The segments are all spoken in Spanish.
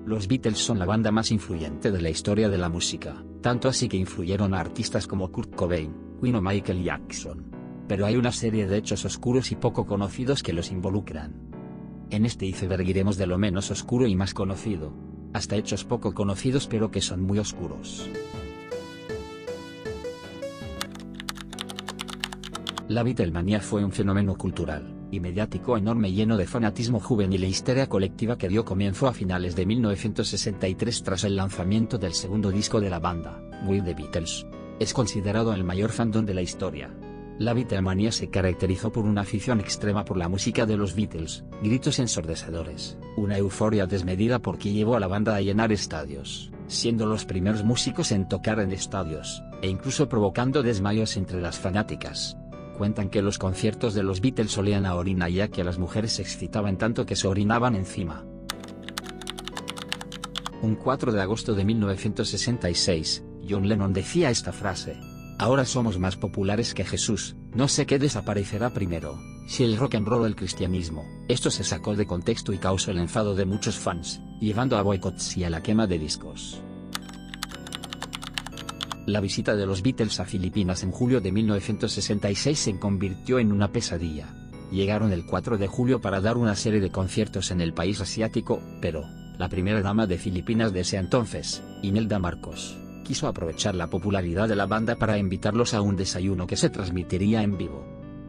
Los Beatles son la banda más influyente de la historia de la música, tanto así que influyeron a artistas como Kurt Cobain, Queen o Michael Jackson. Pero hay una serie de hechos oscuros y poco conocidos que los involucran. En este iceberg iremos de lo menos oscuro y más conocido, hasta hechos poco conocidos pero que son muy oscuros. La Beatlemanía fue un fenómeno cultural y mediático enorme lleno de fanatismo juvenil e histeria colectiva que dio comienzo a finales de 1963 tras el lanzamiento del segundo disco de la banda, We the Beatles. Es considerado el mayor fandom de la historia. La Beatlemanía se caracterizó por una afición extrema por la música de los Beatles, gritos ensordecedores, una euforia desmedida porque llevó a la banda a llenar estadios, siendo los primeros músicos en tocar en estadios, e incluso provocando desmayos entre las fanáticas. Cuentan que los conciertos de los Beatles olían a orina ya que las mujeres se excitaban tanto que se orinaban encima. Un 4 de agosto de 1966, John Lennon decía esta frase: "Ahora somos más populares que Jesús, no sé qué desaparecerá primero, si el rock and roll o el cristianismo". Esto se sacó de contexto y causó el enfado de muchos fans, llevando a boicots y a la quema de discos. La visita de los Beatles a Filipinas en julio de 1966 se convirtió en una pesadilla. Llegaron el 4 de julio para dar una serie de conciertos en el país asiático, pero la primera dama de Filipinas de ese entonces, Imelda Marcos, quiso aprovechar la popularidad de la banda para invitarlos a un desayuno que se transmitiría en vivo.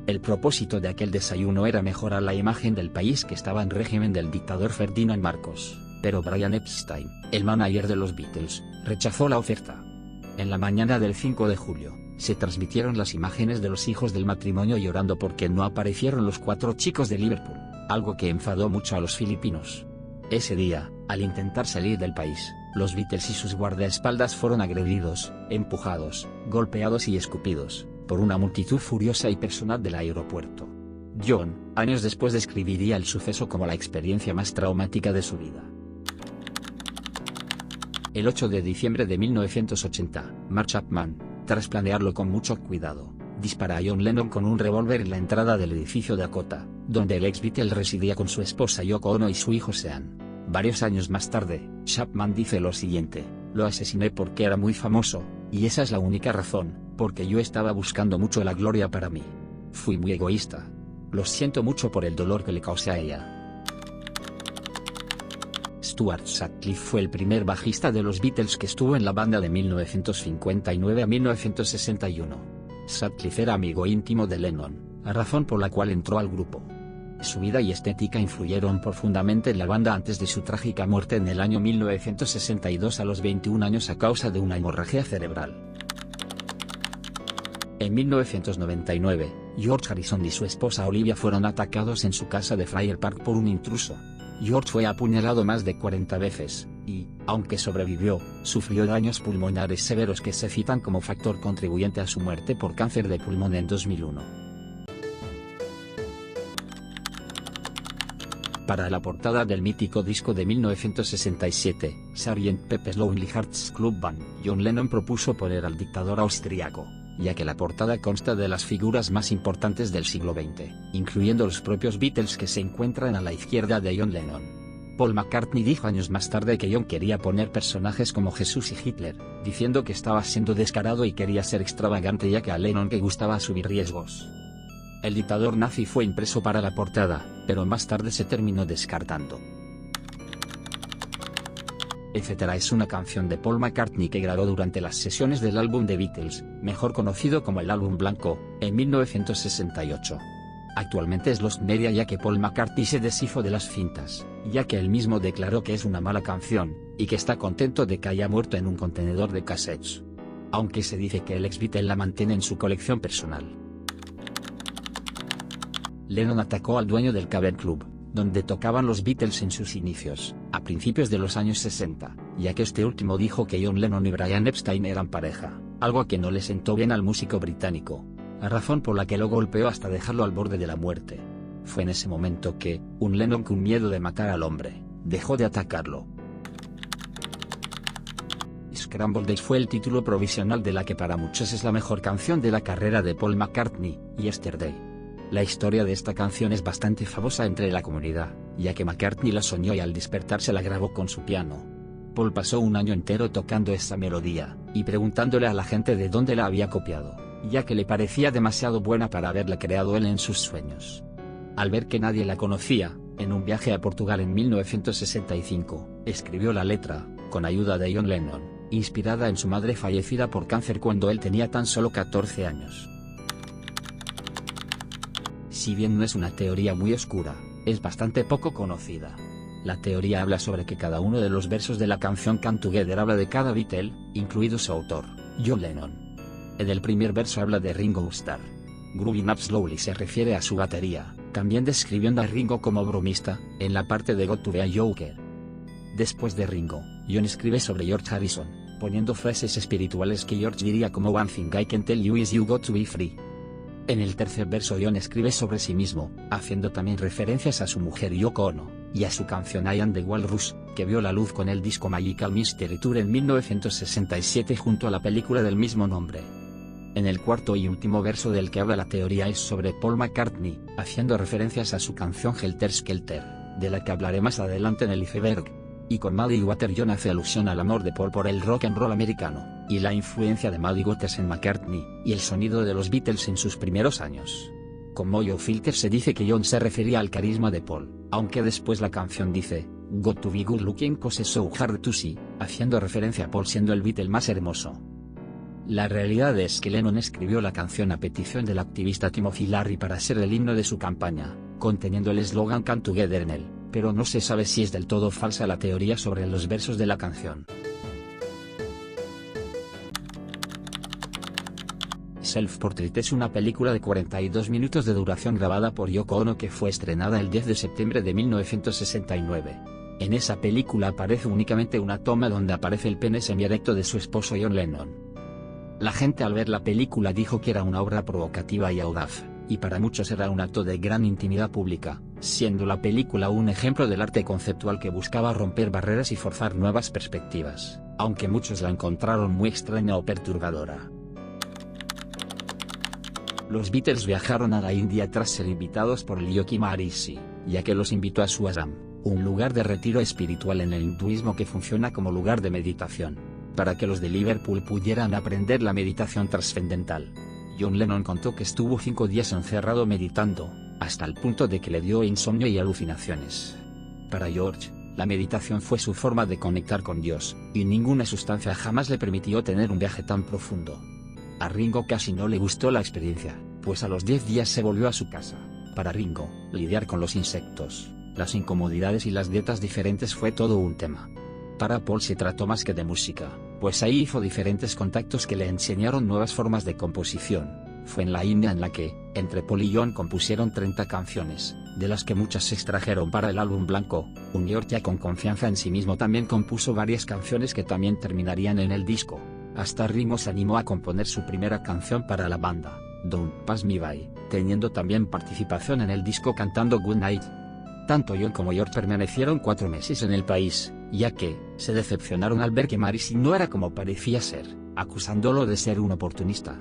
El propósito de aquel desayuno era mejorar la imagen del país que estaba en régimen del dictador Ferdinand Marcos, pero Brian Epstein, el manager de los Beatles, rechazó la oferta. En la mañana del 5 de julio, se transmitieron las imágenes de los hijos del matrimonio llorando porque no aparecieron los 4 chicos de Liverpool, algo que enfadó mucho a los filipinos. Ese día, al intentar salir del país, los Beatles y sus guardaespaldas fueron agredidos, empujados, golpeados y escupidos, por una multitud furiosa y personal del aeropuerto. John, años después describiría el suceso como la experiencia más traumática de su vida. El 8 de diciembre de 1980, Mark Chapman, tras planearlo con mucho cuidado, dispara a John Lennon con un revólver en la entrada del edificio Dakota, donde el ex Beatle residía con su esposa Yoko Ono y su hijo Sean. Varios años más tarde, Chapman dice lo siguiente: "Lo asesiné porque era muy famoso, y esa es la única razón, porque yo estaba buscando mucho la gloria para mí. Fui muy egoísta. Lo siento mucho por el dolor que le causé a ella". Stuart Sutcliffe fue el primer bajista de los Beatles que estuvo en la banda de 1959 a 1961. Sutcliffe era amigo íntimo de Lennon, razón por la cual entró al grupo. Su vida y estética influyeron profundamente en la banda antes de su trágica muerte en el año 1962 a los 21 años a causa de una hemorragia cerebral. En 1999, George Harrison y su esposa Olivia fueron atacados en su casa de Friar Park por un intruso. George fue apuñalado más de 40 veces, y, aunque sobrevivió, sufrió daños pulmonares severos que se citan como factor contribuyente a su muerte por cáncer de pulmón en 2001. Para la portada del mítico disco de 1967, Sgt. Pepper's Lonely Hearts Club Band, John Lennon propuso poner al dictador austriaco, ya que la portada consta de las figuras más importantes del siglo XX, incluyendo los propios Beatles que se encuentran a la izquierda de John Lennon. Paul McCartney dijo años más tarde que John quería poner personajes como Jesús y Hitler, diciendo que estaba siendo descarado y quería ser extravagante ya que a Lennon le gustaba asumir riesgos. El dictador nazi fue impreso para la portada, pero más tarde se terminó descartando. Etcétera es una canción de Paul McCartney que grabó durante las sesiones del álbum The Beatles, mejor conocido como el álbum blanco, en 1968. Actualmente es Lost Media ya que Paul McCartney se deshizo de las cintas, ya que él mismo declaró que es una mala canción, y que está contento de que haya muerto en un contenedor de cassettes. Aunque se dice que el ex Beatle la mantiene en su colección personal. Lennon atacó al dueño del Cavern Club, donde tocaban los Beatles en sus inicios, a principios de los años 60, ya que este último dijo que John Lennon y Brian Epstein eran pareja, algo que no le sentó bien al músico británico, razón por la que lo golpeó hasta dejarlo al borde de la muerte. Fue en ese momento que, un Lennon con miedo de matar al hombre, dejó de atacarlo. Scrambled Eggs fue el título provisional de la que para muchos es la mejor canción de la carrera de Paul McCartney, Yesterday. La historia de esta canción es bastante famosa entre la comunidad, ya que McCartney la soñó y al despertarse la grabó con su piano. Paul pasó un año entero tocando esa melodía, y preguntándole a la gente de dónde la había copiado, ya que le parecía demasiado buena para haberla creado él en sus sueños. Al ver que nadie la conocía, en un viaje a Portugal en 1965, escribió la letra, con ayuda de John Lennon, inspirada en su madre fallecida por cáncer cuando él tenía tan solo 14 años. Si bien no es una teoría muy oscura, es bastante poco conocida. La teoría habla sobre que cada uno de los versos de la canción Come Together habla de cada Beatle, incluido su autor, John Lennon. En el primer verso habla de Ringo Starr. Grooving Up Slowly se refiere a su batería, también describiendo a Ringo como bromista, en la parte de Got to Be a Joker. Después de Ringo, John escribe sobre George Harrison, poniendo frases espirituales que George diría como One thing I can tell you is you got to be free. En el tercer verso John escribe sobre sí mismo, haciendo también referencias a su mujer Yoko Ono, y a su canción I Am the Walrus, que vio la luz con el disco Magical Mystery Tour en 1967 junto a la película del mismo nombre. En el cuarto y último verso del que habla la teoría es sobre Paul McCartney, haciendo referencias a su canción Helter Skelter, de la que hablaré más adelante en el iceberg. Y con Muddy Waters John hace alusión al amor de Paul por el rock and roll americano, y la influencia de Muddy Waters en McCartney, y el sonido de los Beatles en sus primeros años. Con Mojo Filter se dice que John se refería al carisma de Paul, aunque después la canción dice, Got to be good looking 'cause it's so hard to see, haciendo referencia a Paul siendo el Beatle más hermoso. La realidad es que Lennon escribió la canción a petición del activista Timothy Leary para ser el himno de su campaña, conteniendo el eslogan Come Together en él, pero no se sabe si es del todo falsa la teoría sobre los versos de la canción. Self-Portrait es una película de 42 minutos de duración grabada por Yoko Ono que fue estrenada el 10 de septiembre de 1969. En esa película aparece únicamente una toma donde aparece el pene semierecto de su esposo John Lennon. La gente al ver la película dijo que era una obra provocativa y audaz, y para muchos era un acto de gran intimidad pública, siendo la película un ejemplo del arte conceptual que buscaba romper barreras y forzar nuevas perspectivas, aunque muchos la encontraron muy extraña o perturbadora. Los Beatles viajaron a la India tras ser invitados por el yogi Maharishi, ya que los invitó a su ashram, un lugar de retiro espiritual en el hinduismo que funciona como lugar de meditación, para que los de Liverpool pudieran aprender la meditación trascendental. John Lennon contó que estuvo 5 días encerrado meditando, hasta el punto de que le dio insomnio y alucinaciones. Para George, la meditación fue su forma de conectar con Dios, y ninguna sustancia jamás le permitió tener un viaje tan profundo. A Ringo casi no le gustó la experiencia, pues a los 10 días se volvió a su casa. Para Ringo, lidiar con los insectos, las incomodidades y las dietas diferentes fue todo un tema. Para Paul se trató más que de música, pues ahí hizo diferentes contactos que le enseñaron nuevas formas de composición. Fue en la India en la que, entre Paul y John compusieron 30 canciones, de las que muchas se extrajeron para el álbum blanco. Un George ya con confianza en sí mismo también compuso varias canciones que también terminarían en el disco. Hasta Ringo se animó a componer su primera canción para la banda, Don't Pass Me By, teniendo también participación en el disco cantando Good Night. Tanto John como George permanecieron 4 meses en el país, ya que, se decepcionaron al ver que Maharishi no era como parecía ser, acusándolo de ser un oportunista.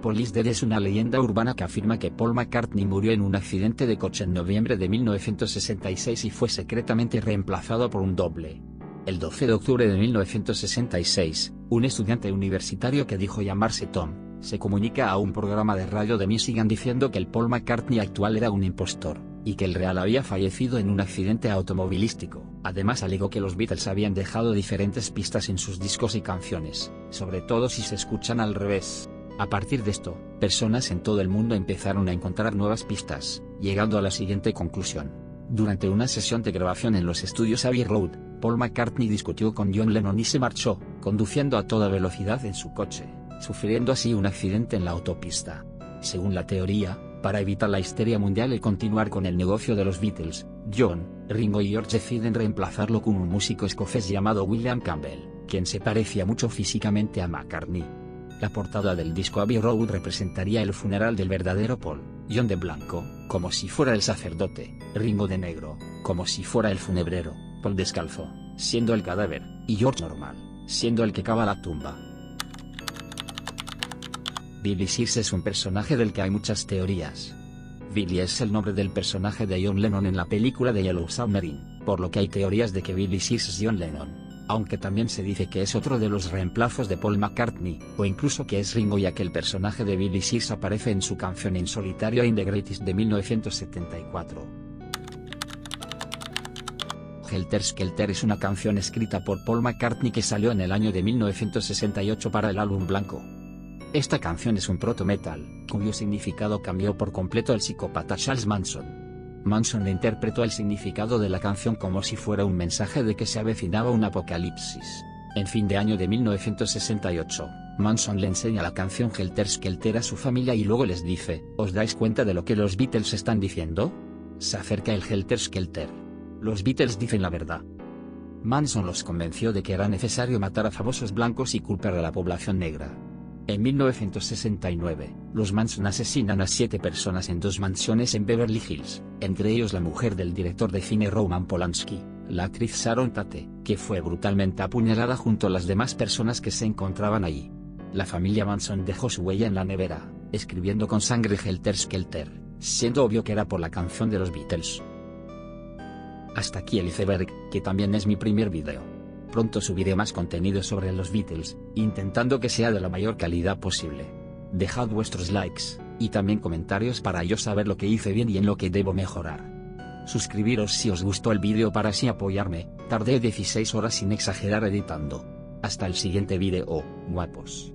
Paul is Dead es una leyenda urbana que afirma que Paul McCartney murió en un accidente de coche en noviembre de 1966 y fue secretamente reemplazado por un doble. El 12 de octubre de 1966, un estudiante universitario que dijo llamarse Tom, se comunica a un programa de radio de Michigan diciendo que el Paul McCartney actual era un impostor, y que el real había fallecido en un accidente automovilístico. Además alegó que los Beatles habían dejado diferentes pistas en sus discos y canciones, sobre todo si se escuchan al revés. A partir de esto, personas en todo el mundo empezaron a encontrar nuevas pistas, llegando a la siguiente conclusión. Durante una sesión de grabación en los estudios Abbey Road, Paul McCartney discutió con John Lennon y se marchó, conduciendo a toda velocidad en su coche, sufriendo así un accidente en la autopista. Según la teoría, para evitar la histeria mundial y continuar con el negocio de los Beatles, John, Ringo y George deciden reemplazarlo con un músico escocés llamado William Campbell, quien se parecía mucho físicamente a McCartney. La portada del disco Abbey Road representaría el funeral del verdadero Paul, John de blanco, como si fuera el sacerdote, Ringo de negro, como si fuera el funebrero, Paul descalzo, siendo el cadáver, y George normal, siendo el que cava la tumba. Billy Shears es un personaje del que hay muchas teorías. Billy es el nombre del personaje de John Lennon en la película de Yellow Submarine, por lo que hay teorías de que Billy Shears es John Lennon. Aunque también se dice que es otro de los reemplazos de Paul McCartney, o incluso que es Ringo, ya que el personaje de Billy Shears aparece en su canción en solitario In the Greatest de 1974. Helter Skelter es una canción escrita por Paul McCartney que salió en el año de 1968 para el álbum blanco. Esta canción es un proto-metal, cuyo significado cambió por completo el psicópata Charles Manson. Manson interpretó el significado de la canción como si fuera un mensaje de que se avecinaba un apocalipsis. En fin de año de 1968, Manson le enseña la canción Helter Skelter a su familia y luego les dice: ¿os dais cuenta de lo que los Beatles están diciendo? Se acerca el Helter Skelter. Los Beatles dicen la verdad. Manson los convenció de que era necesario matar a famosos blancos y culpar a la población negra. En 1969, los Manson asesinan a 7 personas en 2 mansiones en Beverly Hills, entre ellos la mujer del director de cine Roman Polanski, la actriz Sharon Tate, que fue brutalmente apuñalada junto a las demás personas que se encontraban allí. La familia Manson dejó su huella en la nevera, escribiendo con sangre Helter Skelter, siendo obvio que era por la canción de los Beatles. Hasta aquí el iceberg, que también es mi primer video. Pronto subiré más contenido sobre los Beatles, intentando que sea de la mayor calidad posible. Dejad vuestros likes, y también comentarios para yo saber lo que hice bien y en lo que debo mejorar. Suscribiros si os gustó el vídeo para así apoyarme. Tardé 16 horas sin exagerar editando. Hasta el siguiente vídeo, guapos.